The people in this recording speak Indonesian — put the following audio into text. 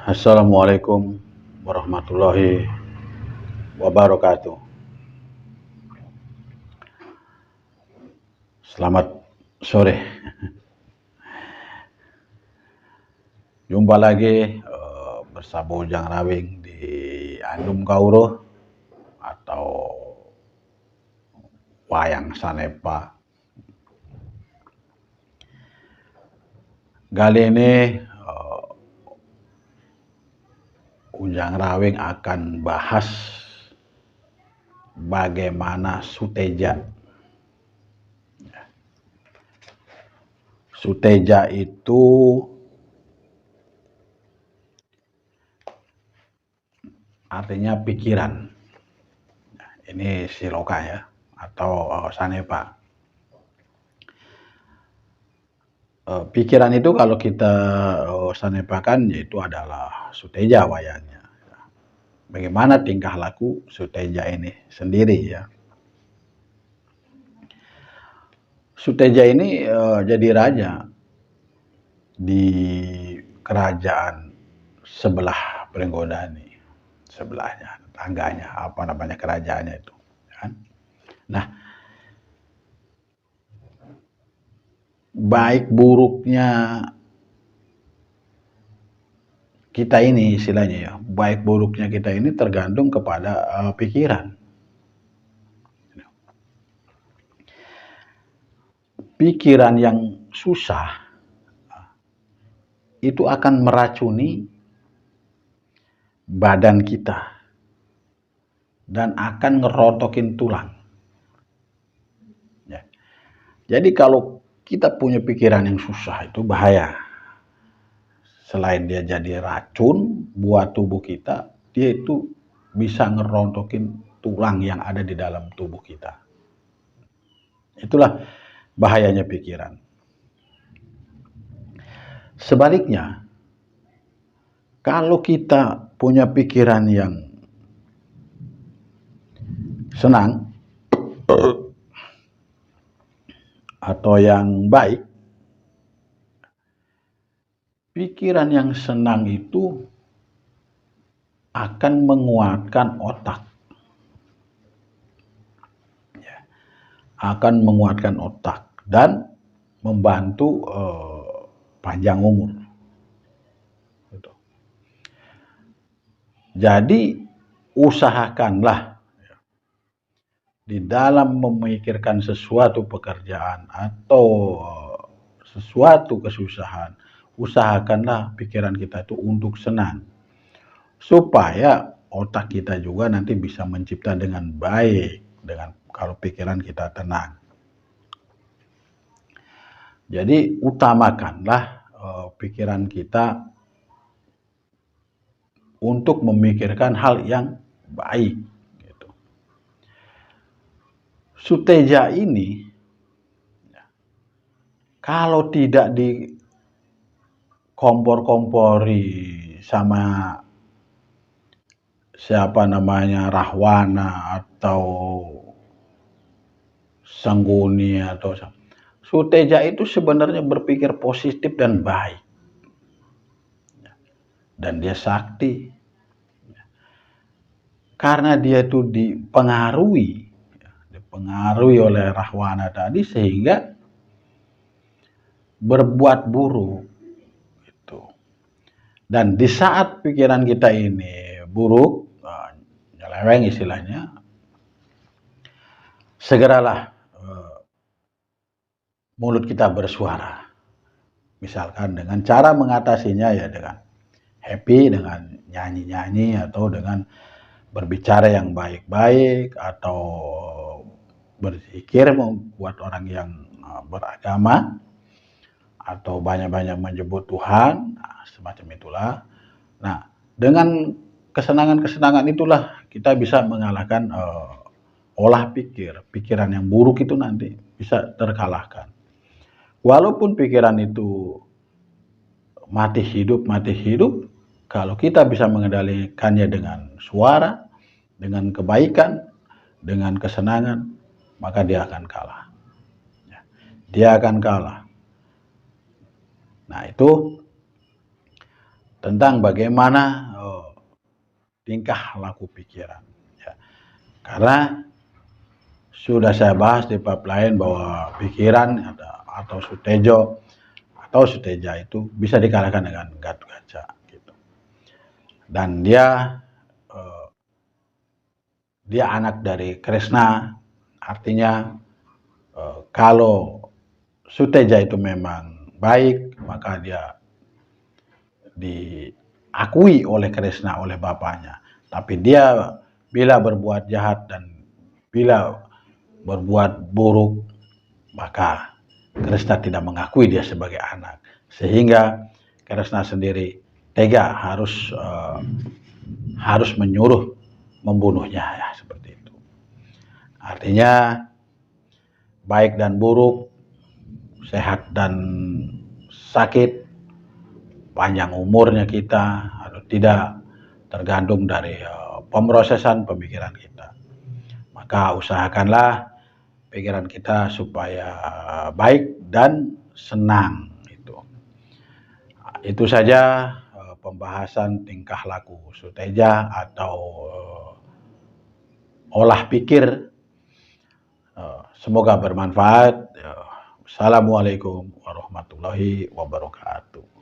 Assalamualaikum warahmatullahi wabarakatuh. Selamat sore. Jumpa lagi bersama Ujang Rawing di Andum Kauro atau Wayang Sanepa. Kali ini Ujang Rawing akan bahas bagaimana Suteja. Suteja itu artinya pikiran. Ini siloka ya, atau sanepa. Pikiran itu kalau kita sanepakan yaitu adalah Suteja wayangnya. Bagaimana tingkah laku Suteja ini sendiri ya. Suteja ini jadi raja di kerajaan sebelah Pringgodani, sebelahnya, tangganya, apa namanya kerajaannya itu. Kan? Nah, baik buruknya kita ini istilahnya ya, baik buruknya kita ini tergantung kepada pikiran. Pikiran yang susah itu akan meracuni badan kita dan akan ngerotokin tulang. Ya. Jadi kalau kita punya pikiran yang susah itu bahaya. Selain dia jadi racun buat tubuh kita, dia itu bisa ngerontokin tulang yang ada di dalam tubuh kita. Itulah bahayanya pikiran. Sebaliknya, kalau kita punya pikiran yang senang atau yang baik, pikiran yang senang itu akan menguatkan otak. Akan menguatkan otak dan membantu panjang umur. Jadi usahakanlah di dalam memikirkan sesuatu pekerjaan atau sesuatu kesusahan, usahakanlah pikiran kita itu untuk senang. Supaya otak kita juga nanti bisa mencipta dengan baik, dengan kalau pikiran kita tenang. Jadi utamakanlah pikiran kita untuk memikirkan hal yang baik. Gitu. Suteja ini kalau tidak dikompor-kompori sama siapa namanya Rahwana atau Sangguni atau Suteja itu sebenarnya berpikir positif dan baik. Dan dia sakti. Karena dia itu dipengaruhi oleh Rahwana tadi sehingga berbuat buruk gitu. Dan di saat pikiran kita ini buruk, nyeleweng istilahnya, segeralah mulut kita bersuara. Misalkan dengan cara mengatasinya ya dengan happy, dengan nyanyi-nyanyi atau dengan berbicara yang baik-baik atau berzikir membuat orang yang beragama atau banyak-banyak menyebut Tuhan, semacam itulah. Nah, dengan kesenangan-kesenangan itulah kita bisa mengalahkan olah pikiran yang buruk itu nanti bisa terkalahkan. Walaupun pikiran itu mati hidup, kalau kita bisa mengendalikannya dengan suara, dengan kebaikan, dengan kesenangan, maka dia akan kalah. Dia akan kalah. Nah itu tentang bagaimana tingkah laku pikiran. Ya. Karena sudah saya bahas di bab lain bahwa pikiran atau sutejo atau suteja itu bisa dikalahkan dengan Gatotkaca gitu. Dan dia anak dari Krishna, artinya kalau Suteja itu memang baik, maka dia diakui oleh Krishna, oleh bapaknya. Tapi dia bila berbuat jahat dan bila berbuat buruk, maka Krishna tidak mengakui dia sebagai anak. Sehingga Krishna sendiri tega harus menyuruh membunuhnya, ya seperti itu. Artinya baik dan buruk, sehat dan sakit, panjang umurnya kita atau tidak, tergantung dari pemrosesan pemikiran kita. Maka usahakanlah pikiran kita supaya baik dan senang. Itu saja pembahasan tingkah laku Suteja atau olah pikir. Semoga bermanfaat. Assalamualaikum warahmatullahi wabarakatuh.